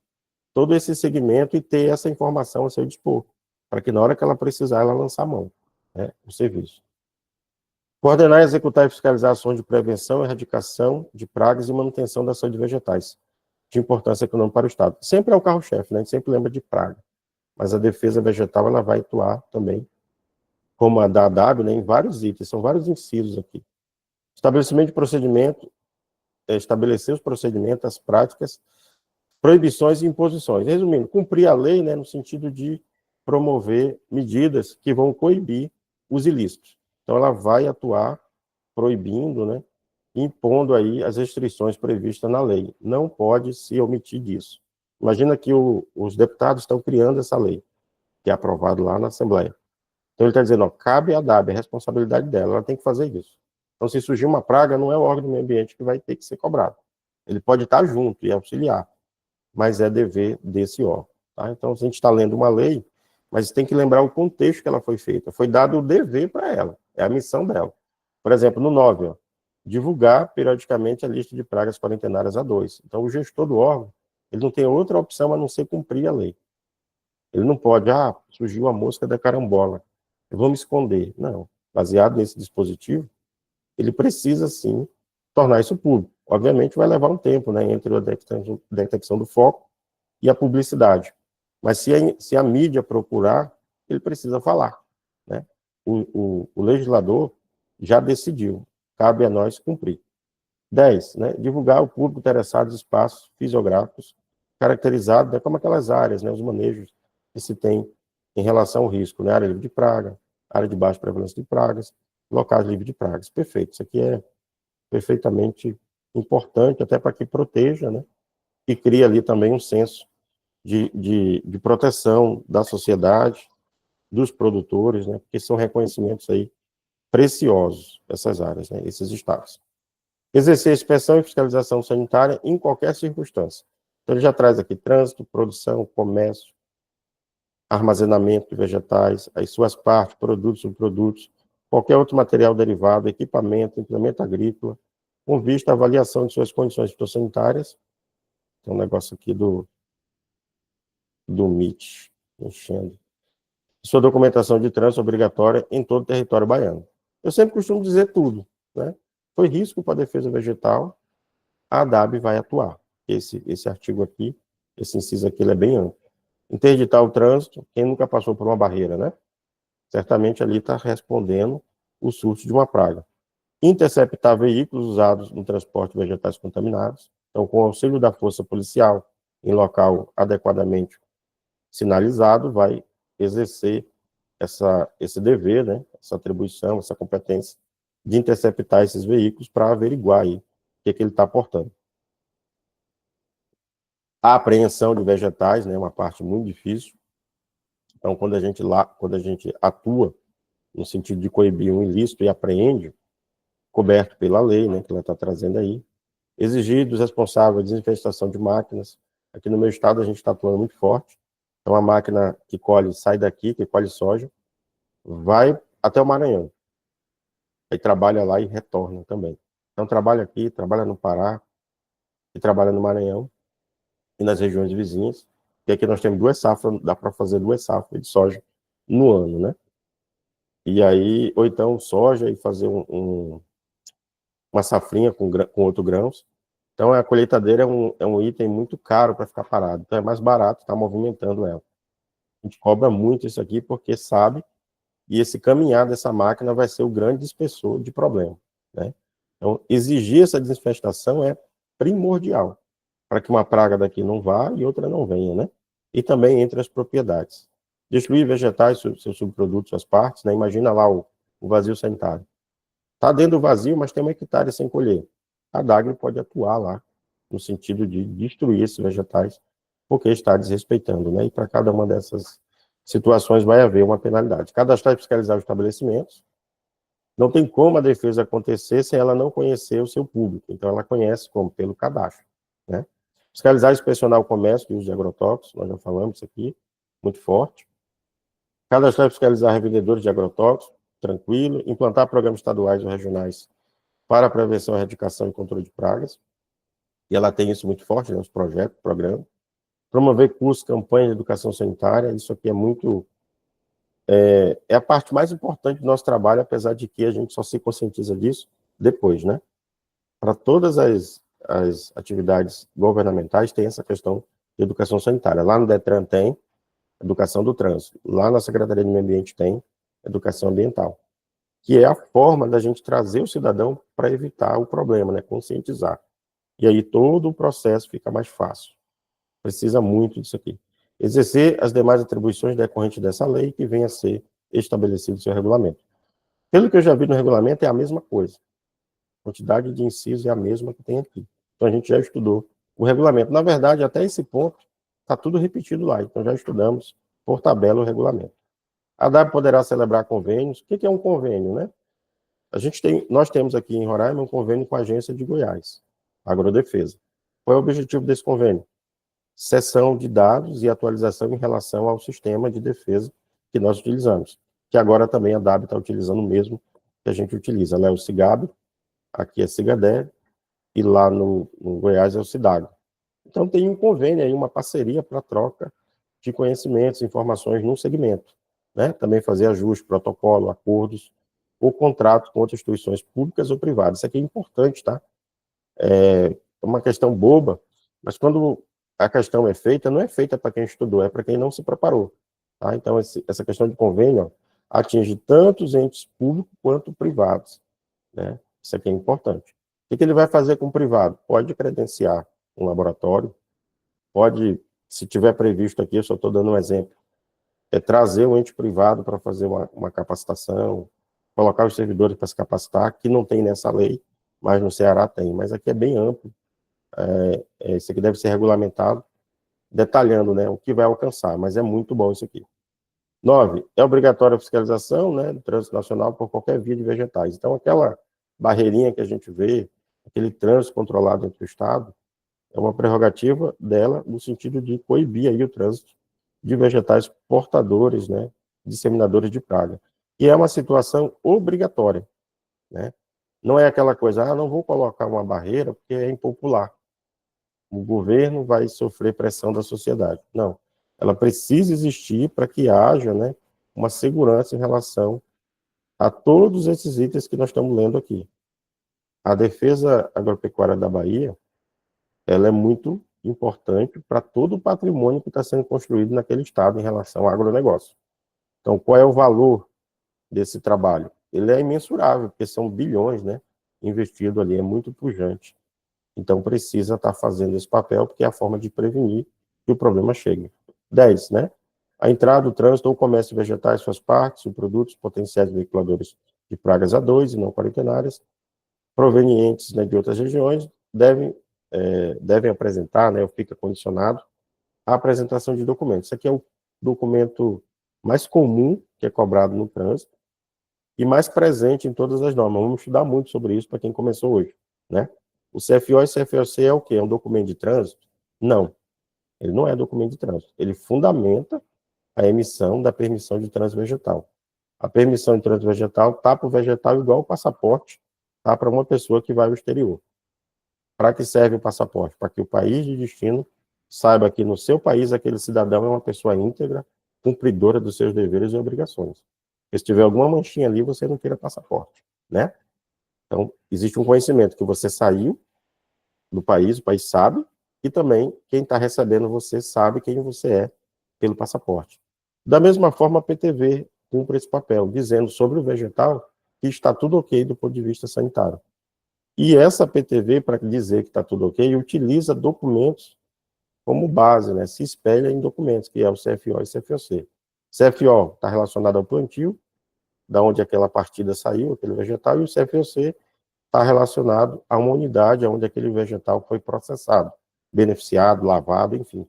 S1: todo esse segmento e ter essa informação a seu dispor, para que na hora que ela precisar, ela lançar a mão, né, o serviço. Coordenar, executar e fiscalizar ações de prevenção, erradicação de pragas e manutenção da saúde de vegetais, de importância econômica para o Estado. Sempre é o carro-chefe, né? A gente sempre lembra de praga, mas a defesa vegetal ela vai atuar também, como a da AW, né, em vários itens, são vários incisos aqui. Estabelecimento de procedimento, estabelecer os procedimentos, as práticas, proibições e imposições. Resumindo, cumprir a lei, né, no sentido de promover medidas que vão coibir os ilícitos. Então, ela vai atuar proibindo, né, impondo aí as restrições previstas na lei. Não pode se omitir disso. Imagina que os deputados estão criando essa lei, que é aprovada lá na Assembleia. Então, ele está dizendo, ó, cabe à DAB, a responsabilidade dela, ela tem que fazer isso. Então, se surgir uma praga, não é o órgão do meio ambiente que vai ter que ser cobrado. Ele pode estar junto e auxiliar, mas é dever desse órgão. Tá? Então, a gente está lendo uma lei, mas tem que lembrar o contexto que ela foi feita. Foi dado o dever para ela, é a missão dela. Por exemplo, no 9, ó, divulgar periodicamente a lista de pragas quarentenárias A2. Então, o gestor do órgão, ele não tem outra opção a não ser cumprir a lei. Ele não pode, surgiu a mosca da carambola, eu vou me esconder. Não, baseado nesse dispositivo, ele precisa, sim, tornar isso público. Obviamente, vai levar um tempo, né, entre a detecção do foco e a publicidade. Mas se a mídia procurar, ele precisa falar, né? O legislador já decidiu, cabe a nós cumprir. 10, né, divulgar ao público interessado os espaços fisiográficos caracterizados, né, como aquelas áreas, né, os manejos que se tem em relação ao risco, né, área livre de praga, área de baixa prevalência de pragas, locais livres de pragas. Perfeito, isso aqui é perfeitamente importante, até para que proteja, né, e cria ali também um senso de proteção da sociedade, dos produtores, né, porque são reconhecimentos aí preciosos, essas áreas, né, esses estados. Exercer inspeção e fiscalização sanitária em qualquer circunstância. Então, ele já traz aqui trânsito, produção, comércio, armazenamento de vegetais, as suas partes, produtos, subprodutos, qualquer outro material derivado, equipamento, implemento agrícola, com vista à avaliação de suas condições fitossanitárias. Tem um negócio aqui do MIT, enchendo. Sua documentação de trânsito obrigatória em todo o território baiano. Eu sempre costumo dizer tudo, né? Foi risco para a defesa vegetal, a ADAB vai atuar. Esse artigo aqui, esse inciso aqui, ele é bem amplo. Interditar o trânsito, quem nunca passou por uma barreira, né? Certamente ali está respondendo o surto de uma praga. Interceptar veículos usados no transporte de vegetais contaminados. Então, com o auxílio da força policial, em local adequadamente sinalizado, vai exercer esse dever, né? Essa atribuição, essa competência de interceptar esses veículos para averiguar aí o que ele está aportando. A apreensão de vegetais, né, é uma parte muito difícil. Então, quando a gente atua no sentido de coibir um ilícito e apreende, coberto pela lei, né, que ela está trazendo aí. Exigir dos responsáveis desinfestação de máquinas. Aqui no meu estado a gente está atuando muito forte. Então a máquina que colhe, sai daqui, que colhe soja, vai até o Maranhão. Aí trabalha lá e retorna também. Então trabalha aqui, trabalha no Pará, e trabalha no Maranhão e nas regiões vizinhas. E aqui nós temos 2 safras, dá para fazer 2 safras de soja no ano, né? E aí, ou então soja e fazer uma safrinha com outros grãos. Então a colheitadeira é um item muito caro para ficar parado. Então é mais barato estar movimentando ela. A gente cobra muito isso aqui porque sabe e esse caminhar dessa máquina vai ser o grande dispersor de problema, né? Então, exigir essa desinfestação é primordial para que uma praga daqui não vá e outra não venha, né? E também entre as propriedades. Destruir vegetais, seus subprodutos, suas partes, né? Imagina lá o vazio sanitário. Está dentro do vazio, mas tem 1 hectare sem colher. A DAGRE pode atuar lá, no sentido de destruir esses vegetais, porque está desrespeitando, né? E para cada uma dessas situações vai haver uma penalidade. Cadastrar e fiscalizar os estabelecimentos. Não tem como a defesa acontecer sem ela não conhecer o seu público. Então, ela conhece como? Pelo cadastro, né? Fiscalizar e inspecionar o comércio de uso de agrotóxicos, nós já falamos isso aqui, muito forte. Cadastrar e fiscalizar revendedores de agrotóxicos, tranquilo. Implantar programas estaduais ou regionais para a prevenção, erradicação e controle de pragas. E ela tem isso muito forte, né, os projetos, programas. Promover cursos, campanhas de educação sanitária, isso aqui é muito... É a parte mais importante do nosso trabalho, apesar de que a gente só se conscientiza disso depois, né? Para todas as atividades governamentais tem essa questão de educação sanitária. Lá no DETRAN tem educação do trânsito. Lá na Secretaria de Meio Ambiente tem educação ambiental, que é a forma da gente trazer o cidadão para evitar o problema, né? Conscientizar. E aí todo o processo fica mais fácil. Precisa muito disso aqui. Exercer as demais atribuições decorrentes dessa lei que venha a ser estabelecido no seu regulamento. Pelo que eu já vi no regulamento, é a mesma coisa. A quantidade de incisos é a mesma que tem aqui. Então, a gente já estudou o regulamento. Na verdade, até esse ponto, está tudo repetido lá. Então, já estudamos por tabela o regulamento. A DAB poderá celebrar convênios. O que é um convênio, né? Nós temos aqui em Roraima um convênio com a Agência de Goiás, Agrodefesa. Qual é o objetivo desse convênio? Cessão de dados e atualização em relação ao sistema de defesa que nós utilizamos, que agora também a DAB está utilizando o mesmo que a gente utiliza. Lá é o CIGAB, aqui é CIGADE, e lá no Goiás é o CIDAG. Então tem um convênio aí, uma parceria para troca de conhecimentos, informações no segmento, né? Também fazer ajustes, protocolo, acordos, ou contrato com outras instituições públicas ou privadas. Isso aqui é importante, tá? É uma questão boba, mas quando a questão é feita, não é feita para quem estudou, é para quem não se preparou. Tá? Então, essa questão de convênio ó, atinge tanto os entes públicos quanto privados. Né? Isso aqui é importante. O que ele vai fazer com o privado? Pode credenciar um laboratório, pode, se tiver previsto aqui, eu só estou dando um exemplo, trazer o ente privado para fazer uma capacitação, colocar os servidores para se capacitar, que não tem nessa lei, mas no Ceará tem. Mas aqui é bem amplo. Isso aqui deve ser regulamentado, detalhando, né, o que vai alcançar, mas é muito bom isso aqui. 9, é obrigatória a fiscalização, né, do trânsito nacional por qualquer via de vegetais. Então, aquela barreirinha que a gente vê, aquele trânsito controlado entre o Estado, é uma prerrogativa dela no sentido de coibir aí o trânsito de vegetais portadores, né, disseminadores de praga. E é uma situação obrigatória, né? Não é aquela coisa, não vou colocar uma barreira porque é impopular. O governo vai sofrer pressão da sociedade. Não, ela precisa existir para que haja, né, uma segurança em relação a todos esses itens que nós estamos lendo aqui. A defesa agropecuária da Bahia, ela é muito importante para todo o patrimônio que está sendo construído naquele estado em relação ao agronegócio. Então, qual é o valor desse trabalho? Ele é imensurável, porque são bilhões, né, investido ali, é muito pujante. Então, precisa estar fazendo esse papel, porque é a forma de prevenir que o problema chegue. 10, né? A entrada, o trânsito ou comércio de vegetais, suas partes, ou produtos potenciais veiculadores de pragas A2 e não quarentenárias, provenientes, né, de outras regiões, devem apresentar, né, ou fica condicionado à apresentação de documentos. Isso aqui é o documento mais comum que é cobrado no trânsito, e mais presente em todas as normas. Vamos estudar muito sobre isso para quem começou hoje, né? O CFO e CFOC é o quê? É um documento de trânsito? Não, ele não é documento de trânsito. Ele fundamenta a emissão da permissão de trânsito vegetal. A permissão de trânsito vegetal está para o vegetal igual o passaporte, está para uma pessoa que vai ao exterior. Para que serve o passaporte? Para que o país de destino saiba que no seu país aquele cidadão é uma pessoa íntegra, cumpridora dos seus deveres e obrigações. Se tiver alguma manchinha ali, você não tira passaporte, né? Então, existe um conhecimento que você saiu do país, o país sabe, e também quem está recebendo você sabe quem você é pelo passaporte. Da mesma forma, a PTV cumpre esse papel, dizendo sobre o vegetal que está tudo ok do ponto de vista sanitário. E essa PTV, para dizer que está tudo ok, utiliza documentos como base, né? Se espelha em documentos, que é o CFO e CFOC. CFO está relacionado ao plantio, da onde aquela partida saiu, aquele vegetal, e o CFOC está relacionado a uma unidade onde aquele vegetal foi processado, beneficiado, lavado, enfim.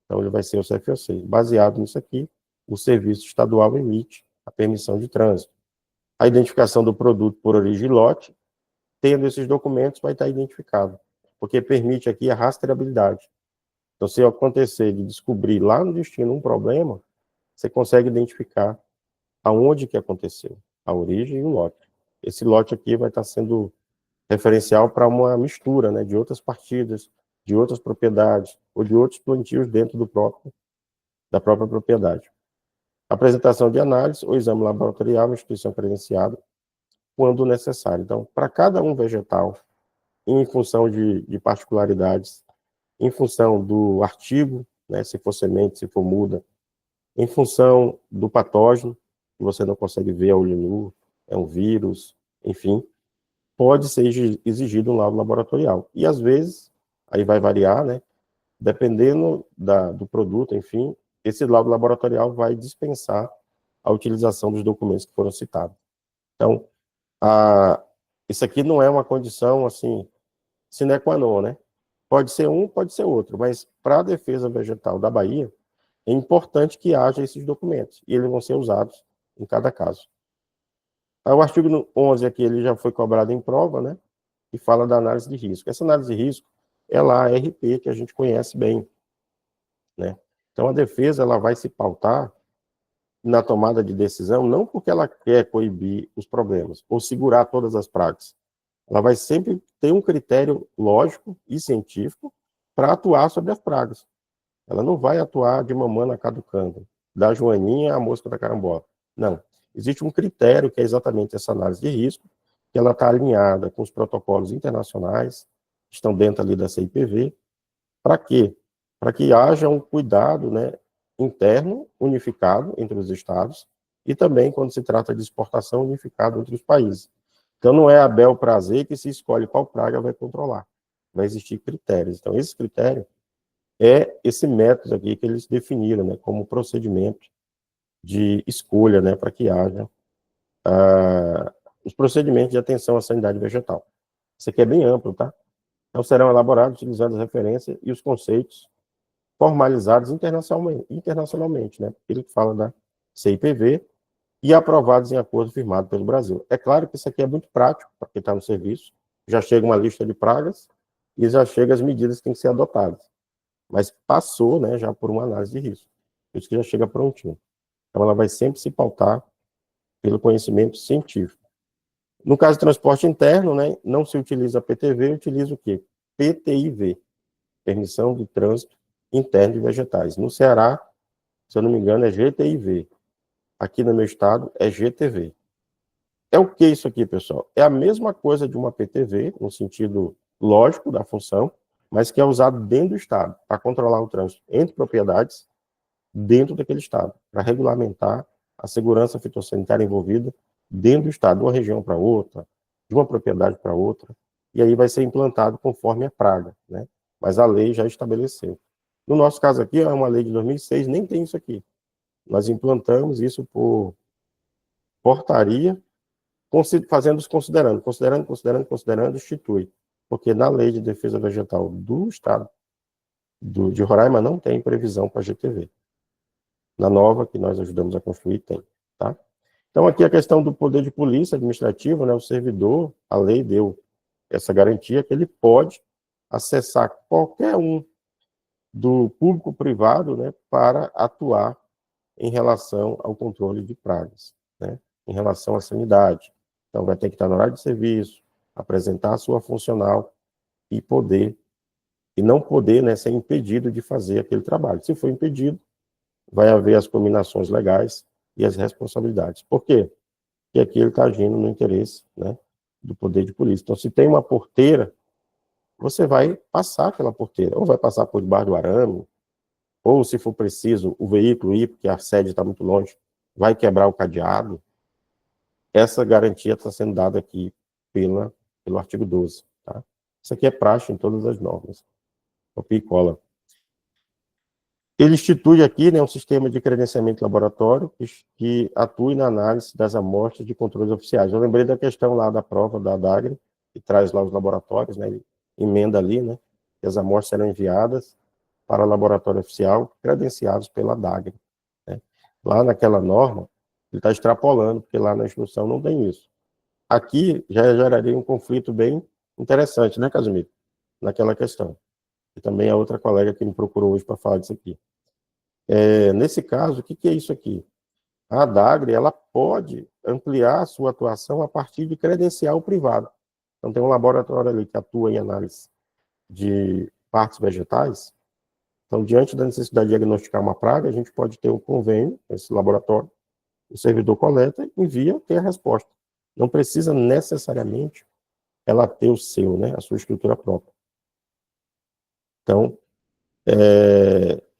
S1: Então, ele vai ser o CFOC. Baseado nisso aqui, o Serviço Estadual emite a permissão de trânsito. A identificação do produto por origem e lote, tendo esses documentos, vai estar identificado, porque permite aqui a rastreabilidade. Então, se acontecer de descobrir lá no destino um problema, você consegue identificar aonde que aconteceu, a origem e o lote. Esse lote aqui vai estar sendo referencial para uma mistura, né, de outras partidas, de outras propriedades, ou de outros plantios dentro da própria propriedade. Apresentação de análise ou exame laboratorial, instituição credenciada, quando necessário. Então, para cada um vegetal, em função de particularidades, em função do artigo, né, se for semente, se for muda, em função do patógeno, que você não consegue ver a olho nu, é um vírus, enfim, pode ser exigido um laudo laboratorial. E, às vezes, aí vai variar, né, dependendo do produto, enfim, esse laudo laboratorial vai dispensar a utilização dos documentos que foram citados. Então, isso aqui não é uma condição, assim, sine qua non, né? Pode ser um, pode ser outro, mas para a defesa vegetal da Bahia, é importante que haja esses documentos, e eles vão ser usados em cada caso. Aí, o artigo 11 aqui, ele já foi cobrado em prova, né? E fala da análise de risco. Essa análise de risco é lá a RP, que a gente conhece bem, né? Então, a defesa, ela vai se pautar na tomada de decisão, não porque ela quer coibir os problemas, ou segurar todas as pragas. Ela vai sempre ter um critério lógico e científico para atuar sobre as pragas. Ela não vai atuar de mamana caducando, da joaninha à mosca da carambola. Não. Existe um critério que é exatamente essa análise de risco, que ela está alinhada com os protocolos internacionais, que estão dentro ali da CIPV. Para quê? Para que haja um cuidado, né, interno, unificado entre os estados, e também, quando se trata de exportação, unificado entre os países. Então, não é a bel prazer que se escolhe qual praga vai controlar. Vai existir critérios. Então, esse critério é esse método aqui que eles definiram, né, como procedimento de escolha, né, para que haja os procedimentos de atenção à sanidade vegetal. Isso aqui é bem amplo, tá? Então, serão elaborados utilizando as referências e os conceitos formalizados internacionalmente, né? Ele fala da CIPV e aprovados em acordo firmado pelo Brasil. É claro que isso aqui é muito prático para quem está no serviço, já chega uma lista de pragas e já chega as medidas que têm que ser adotadas. Mas passou, né, já por uma análise de risco. Por isso que já chega prontinho. Então, ela vai sempre se pautar pelo conhecimento científico. No caso de transporte interno, né, não se utiliza PTV, utiliza o quê? PTIV, Permissão de Trânsito Interno de Vegetais. No Ceará, se eu não me engano, é GTIV. Aqui no meu estado, é GTV. É o que isso aqui, pessoal? É a mesma coisa de uma PTV, no sentido lógico da função, mas que é usado dentro do estado, para controlar o trânsito entre propriedades dentro daquele estado, para regulamentar a segurança fitossanitária envolvida dentro do estado, de uma região para outra, de uma propriedade para outra, e aí vai ser implantado conforme a praga, né? Mas a lei já estabeleceu. No nosso caso aqui, é uma lei de 2006, nem tem isso aqui. Nós implantamos isso por portaria, considerando, institui. Porque na lei de defesa vegetal do estado de Roraima não tem previsão para GTV. Na nova, que nós ajudamos a construir, tem, tá? Então, aqui a questão do poder de polícia administrativa, né, o servidor, a lei deu essa garantia que ele pode acessar qualquer um do público-privado, né, para atuar em relação ao controle de pragas, né, em relação à sanidade. Então, vai ter que estar no horário de serviço, apresentar a sua funcional e não poder, né, ser impedido de fazer aquele trabalho. Se for impedido, vai haver as combinações legais e as responsabilidades. Por quê? Porque aqui ele está agindo no interesse, né, do poder de polícia. Então, se tem uma porteira, você vai passar pela porteira, ou vai passar por debaixo do arame, ou, se for preciso, o veículo ir, porque a sede está muito longe, vai quebrar o cadeado. Essa garantia está sendo dada aqui pelo artigo 12. Tá? Isso aqui é praxe em todas as normas. Copia e cola. Ele institui aqui, né, um sistema de credenciamento laboratório que atue na análise das amostras de controles oficiais. Eu lembrei da questão lá da prova da DAGRE, que traz lá os laboratórios, né, ele emenda ali, né, que as amostras serão enviadas para o laboratório oficial, credenciados pela DAGRE. Né. Lá naquela norma, ele está extrapolando, porque lá na instrução não tem isso. Aqui já geraria um conflito bem interessante, né, Casimiro? Naquela questão. E também a outra colega que me procurou hoje para falar disso aqui. Nesse caso, o que é isso aqui? A DAGRE, ela pode ampliar a sua atuação a partir de credencial privado. Então, tem um laboratório ali que atua em análise de partes vegetais. Então, diante da necessidade de diagnosticar uma praga, a gente pode ter um convênio com esse laboratório, o servidor coleta, envia, tem a resposta. Não precisa necessariamente ela ter o seu, né, a sua estrutura própria. Então,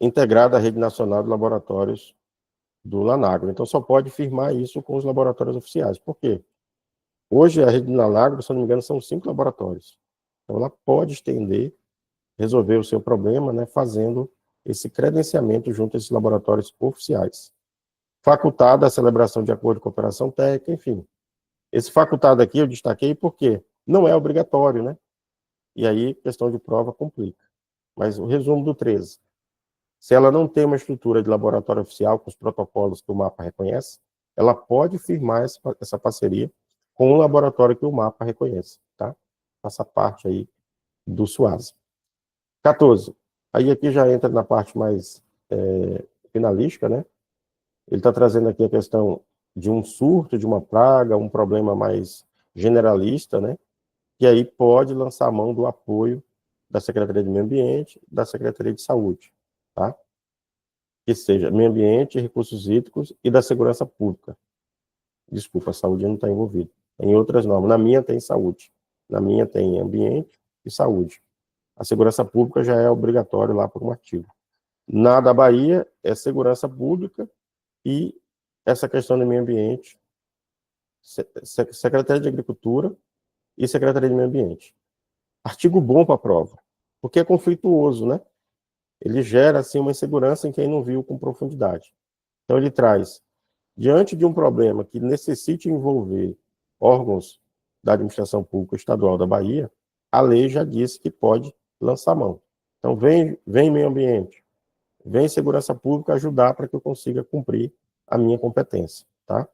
S1: integrada à Rede Nacional de Laboratórios do Lanagro. Então, só pode firmar isso com os laboratórios oficiais. Por quê? Hoje, a Rede Lanagro, se não me engano, são 5 laboratórios. Então, ela pode estender, resolver o seu problema, né, fazendo esse credenciamento junto a esses laboratórios oficiais. Facultada a celebração de acordo de cooperação técnica, enfim. Esse facultado aqui eu destaquei porque não é obrigatório, né? E aí, questão de prova complica. Mas o resumo do 13. Se ela não tem uma estrutura de laboratório oficial com os protocolos que o MAPA reconhece, ela pode firmar essa parceria com o laboratório que o MAPA reconhece, tá? Faça parte aí do SUASI. 14. Aí aqui já entra na parte mais finalística, né? Ele está trazendo aqui a questão de um surto, de uma praga, um problema mais generalista, né? Que aí pode lançar a mão do apoio da Secretaria de Meio Ambiente, da Secretaria de Saúde, tá? Que seja Meio Ambiente, Recursos Hídricos e da Segurança Pública. Desculpa, a saúde não está envolvida. Em outras normas. Na minha tem saúde. Na minha tem ambiente e saúde. A segurança pública já é obrigatório lá por um artigo. Na da Bahia é segurança pública e essa questão do meio ambiente, Secretaria de Agricultura e Secretaria de Meio Ambiente. Artigo bom para a prova, porque é conflituoso, né? Ele gera, assim, uma insegurança em quem não viu com profundidade. Então, ele traz, diante de um problema que necessite envolver órgãos da administração pública estadual da Bahia, a lei já disse que pode lançar mão. Então, vem meio ambiente, vem segurança pública ajudar para que eu consiga cumprir a minha competência, tá?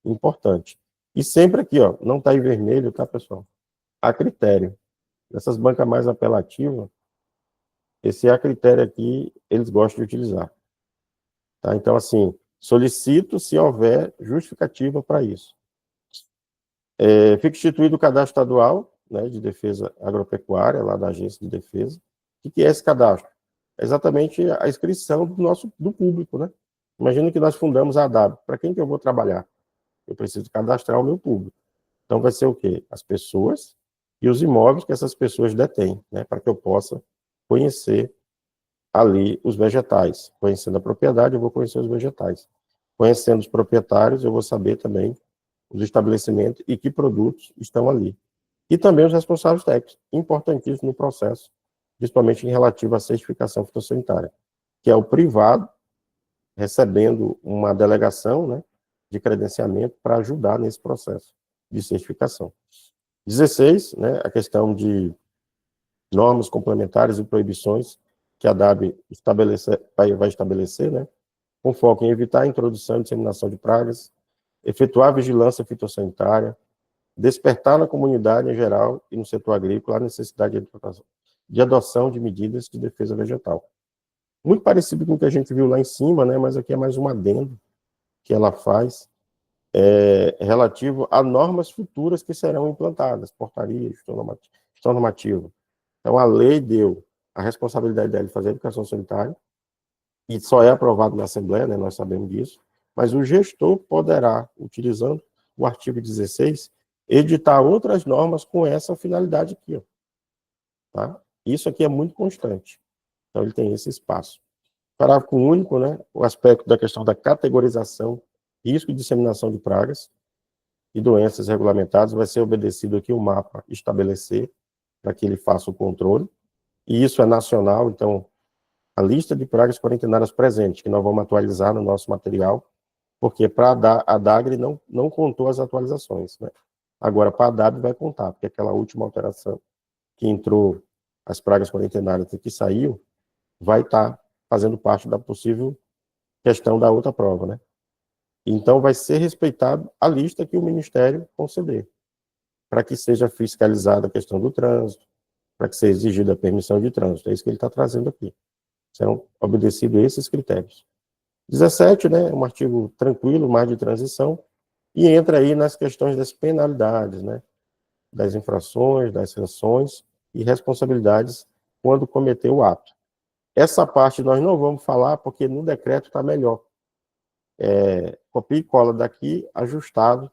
S1: Importante. E sempre aqui, ó, não está em vermelho, tá, pessoal? A critério. Nessas bancas mais apelativas, esse a critério aqui, eles gostam de utilizar. Tá? Então, assim, solicito se houver justificativa para isso. Fica instituído o cadastro estadual, né, de defesa agropecuária, lá da Agência de Defesa. O que é esse cadastro? É exatamente a inscrição do público, né? Imagina que nós fundamos a ADAB. Para quem que eu vou trabalhar? Eu preciso cadastrar o meu público. Então, vai ser o quê? As pessoas e os imóveis que essas pessoas detêm, né? Para que eu possa conhecer ali os vegetais. Conhecendo a propriedade, eu vou conhecer os vegetais. Conhecendo os proprietários, eu vou saber também os estabelecimentos e que produtos estão ali. E também os responsáveis técnicos, importantíssimo no processo, principalmente em relativo à certificação fitossanitária, que é o privado recebendo uma delegação, né, de credenciamento para ajudar nesse processo de certificação. 16, né, a questão de normas complementares e proibições que a DAB vai estabelecer, né, com foco em evitar a introdução e disseminação de pragas, efetuar vigilância fitossanitária, despertar na comunidade em geral e no setor agrícola a necessidade de adoção de medidas de defesa vegetal. Muito parecido com o que a gente viu lá em cima, né, mas aqui é mais um adendo que ela faz, relativo a normas futuras que serão implantadas, portaria, gestão normativa. Então, a lei deu a responsabilidade dela de fazer a educação sanitária, e só é aprovado na Assembleia, né, nós sabemos disso, mas o gestor poderá, utilizando o artigo 16, editar outras normas com essa finalidade aqui. Ó, tá? Isso aqui é muito constante. Então, ele tem esse espaço. Parágrafo único, né, o aspecto da questão da categorização, risco e disseminação de pragas e doenças regulamentadas, vai ser obedecido aqui o mapa estabelecer, para que ele faça o controle, e isso é nacional, então, a lista de pragas quarentenárias presentes, que nós vamos atualizar no nosso material, porque para a DAGRE não contou as atualizações, né? Agora, para a DAB vai contar, porque aquela última alteração que entrou, as pragas quarentenárias que saiu, vai estar fazendo parte da possível questão da outra prova, né? Então, vai ser respeitado a lista que o Ministério conceder, para que seja fiscalizada a questão do trânsito, para que seja exigida a permissão de trânsito. É isso que ele está trazendo aqui. Serão obedecidos esses critérios. 17, né, um artigo tranquilo, mais de transição, e entra aí nas questões das penalidades, né, das infrações, das sanções e responsabilidades quando cometer o ato. Essa parte nós não vamos falar, porque no decreto está melhor. Copia e cola daqui, ajustado,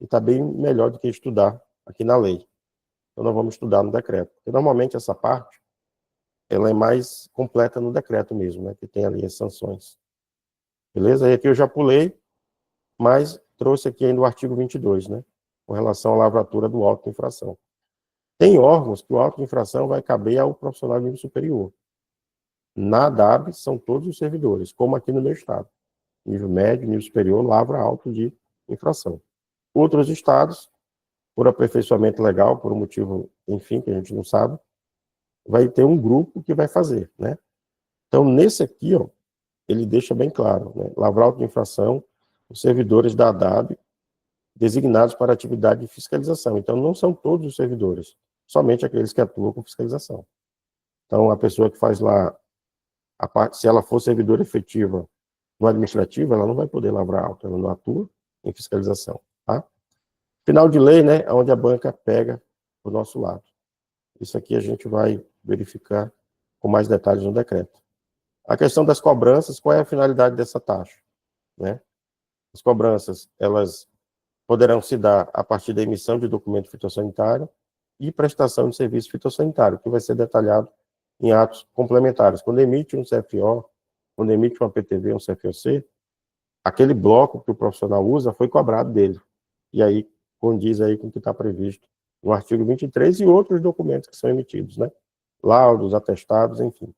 S1: e está bem melhor do que estudar aqui na lei. Então, nós vamos estudar no decreto. Porque, normalmente, essa parte, ela é mais completa no decreto mesmo, né, que tem ali as sanções. Beleza? E aqui eu já pulei, mas trouxe aqui ainda o artigo 22, né, com relação à lavratura do auto de infração. Tem órgãos que o auto de infração vai caber ao profissional de nível superior. Na DAB, são todos os servidores, como aqui no meu estado. Nível médio, nível superior, lavra auto de infração. Outros estados, por aperfeiçoamento legal, por um motivo, enfim, que a gente não sabe, vai ter um grupo que vai fazer, né? Então, nesse aqui, ó, ele deixa bem claro, né? Lavrar auto de infração, os servidores da DAB, designados para atividade de fiscalização. Então, não são todos os servidores, somente aqueles que atuam com fiscalização. Então, a pessoa que faz lá, se ela for servidora efetiva no administrativo, ela não vai poder lavrar auto, ela não atua em fiscalização, tá? Final de lei, né, onde a banca pega o nosso lado. Isso aqui a gente vai verificar com mais detalhes no decreto. A questão das cobranças, qual é a finalidade dessa taxa, né? As cobranças, elas poderão se dar a partir da emissão de documento fitossanitário e prestação de serviço fitossanitário, que vai ser detalhado em atos complementares. Quando emite um CFO, quando emite uma PTV, um CFOC, aquele bloco que o profissional usa foi cobrado dele. E aí condiz aí com o que está previsto no artigo 23 e outros documentos que são emitidos, né? Laudos, atestados, enfim.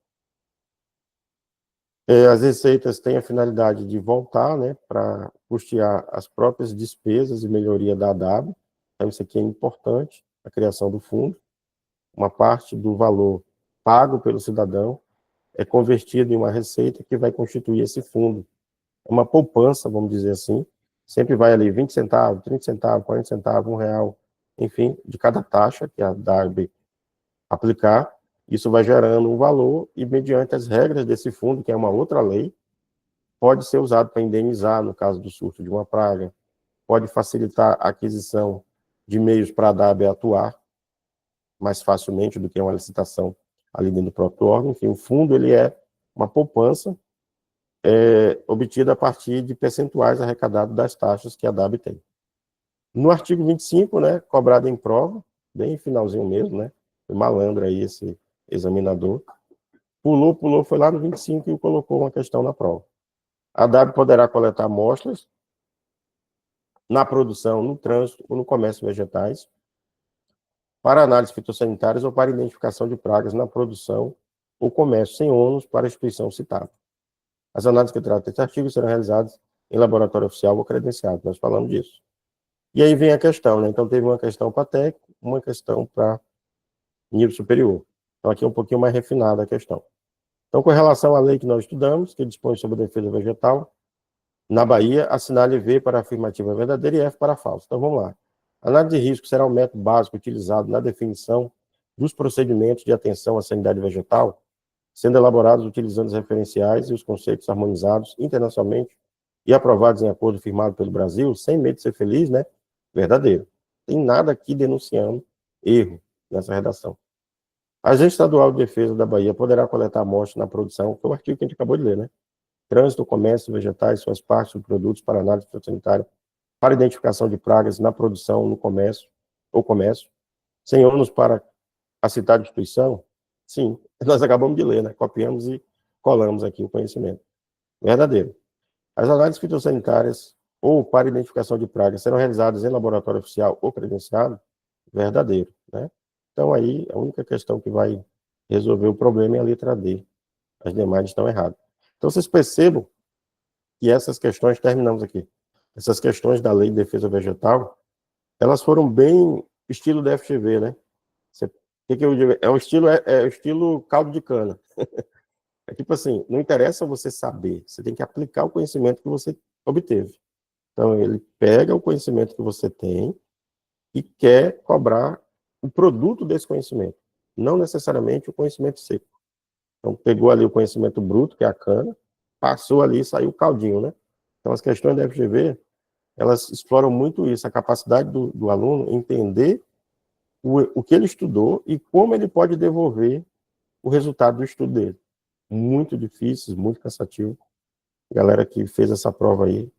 S1: As receitas têm a finalidade de voltar, né, para custear as próprias despesas e melhoria da ADAB. Então, isso aqui é importante, a criação do fundo. Uma parte do valor pago pelo cidadão é convertido em uma receita que vai constituir esse fundo. É uma poupança, vamos dizer assim. Sempre vai ali 20 centavos, 30 centavos, 40 centavos, R$1, enfim, de cada taxa que a ADAB aplicar. Isso vai gerando um valor e, mediante as regras desse fundo, que é uma outra lei, pode ser usado para indenizar, no caso do surto de uma praga, pode facilitar a aquisição de meios para a DAB atuar mais facilmente do que uma licitação ali dentro do próprio órgão. Enfim, o fundo ele é uma poupança obtida a partir de percentuais arrecadados das taxas que a DAB tem. No artigo 25, né, cobrado em prova, bem finalzinho mesmo, né, foi malandro aí esse examinador, pulou, foi lá no 25 e colocou uma questão na prova. A DAB poderá coletar amostras na produção, no trânsito ou no comércio de vegetais, para análises fitossanitárias ou para identificação de pragas na produção ou comércio, sem ônus para a instituição citada. As análises que tratam desse artigo serão realizadas em laboratório oficial ou credenciado, nós falamos disso. E aí vem a questão, né? Então, teve uma questão para técnico, uma questão para nível superior. Então, aqui é um pouquinho mais refinada a questão. Então, com relação à lei que nós estudamos, que dispõe sobre a defesa vegetal, Na Bahia, assinale V para afirmativa verdadeira e F para falso. Então, vamos lá. Análise de risco será um método básico utilizado na definição dos procedimentos de atenção à sanidade vegetal, sendo elaborados utilizando os referenciais e os conceitos harmonizados internacionalmente e aprovados em acordo firmado pelo Brasil, sem medo de ser feliz, né? Verdadeiro. Tem nada aqui denunciando erro nessa redação. A Agência Estadual de Defesa da Bahia poderá coletar amostras na produção, que é o artigo que a gente acabou de ler, né? Trânsito, comércio, vegetais, suas partes, produtos para análise fitossanitária, para identificação de pragas na produção, no comércio, ou comércio, sem ônus para a citada instituição? Sim, nós acabamos de ler, né? Copiamos e colamos aqui o conhecimento. Verdadeiro. As análises fitossanitárias ou para identificação de pragas serão realizadas em laboratório oficial ou credenciado? Verdadeiro, né? Então, aí, a única questão que vai resolver o problema é a letra D. As demais estão erradas. Então, vocês percebam que essas questões, terminamos aqui, essas questões da Lei de Defesa Vegetal, elas foram bem estilo da FGV, né? Que eu digo? É o estilo caldo de cana. É tipo assim, não interessa você saber, você tem que aplicar o conhecimento que você obteve. Então, ele pega o conhecimento que você tem e quer cobrar o produto desse conhecimento, não necessariamente o conhecimento seco. Então, pegou ali o conhecimento bruto, que é a cana, passou ali e saiu o caldinho, né? Então, as questões da FGV, elas exploram muito isso, a capacidade do aluno entender o que ele estudou e como ele pode devolver o resultado do estudo dele. Muito difícil, muito cansativo. A galera que fez essa prova aí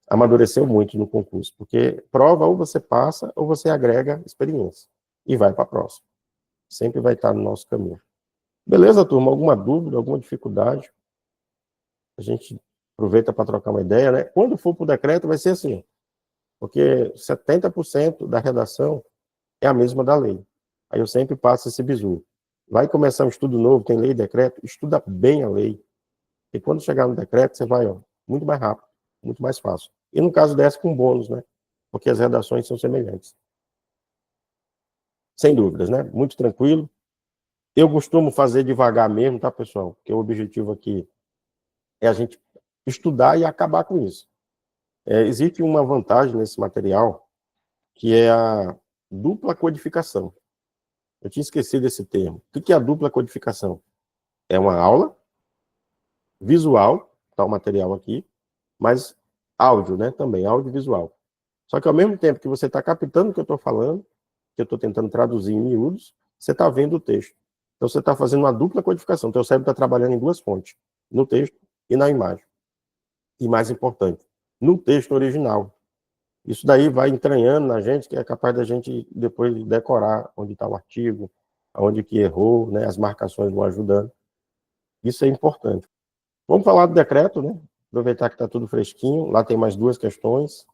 S1: amadureceu muito no concurso, porque prova ou você passa ou você agrega experiência e vai para a próxima. Sempre vai estar no nosso caminho. Beleza, turma? Alguma dúvida, alguma dificuldade? A gente aproveita para trocar uma ideia, né? Quando for para o decreto, vai ser assim, porque 70% da redação é a mesma da lei. Aí eu sempre passo esse bizu. Vai começar um estudo novo, tem lei e decreto, estuda bem a lei. E quando chegar no decreto, você vai, ó, muito mais rápido, muito mais fácil. E no caso dessa, com bônus, né? Porque as redações são semelhantes. Sem dúvidas, né? Muito tranquilo. Eu costumo fazer devagar mesmo, tá, pessoal? Porque o objetivo aqui é a gente estudar e acabar com isso. Existe uma vantagem nesse material, que é a dupla codificação. Eu tinha esquecido esse termo. O que é a dupla codificação? É uma aula visual, tá o material aqui, mas áudio, né? Também, audiovisual. Só que ao mesmo tempo que você está captando o que eu estou falando, que eu estou tentando traduzir em miúdos, você está vendo o texto. Então você está fazendo uma dupla codificação. Então o cérebro está trabalhando em duas fontes, no texto e na imagem. E mais importante, no texto original. Isso daí vai entranhando na gente, que é capaz da gente depois decorar onde está o artigo, onde que errou, né? As marcações vão ajudando. Isso é importante. Vamos falar do decreto, né? Aproveitar que está tudo fresquinho. Lá tem mais duas questões.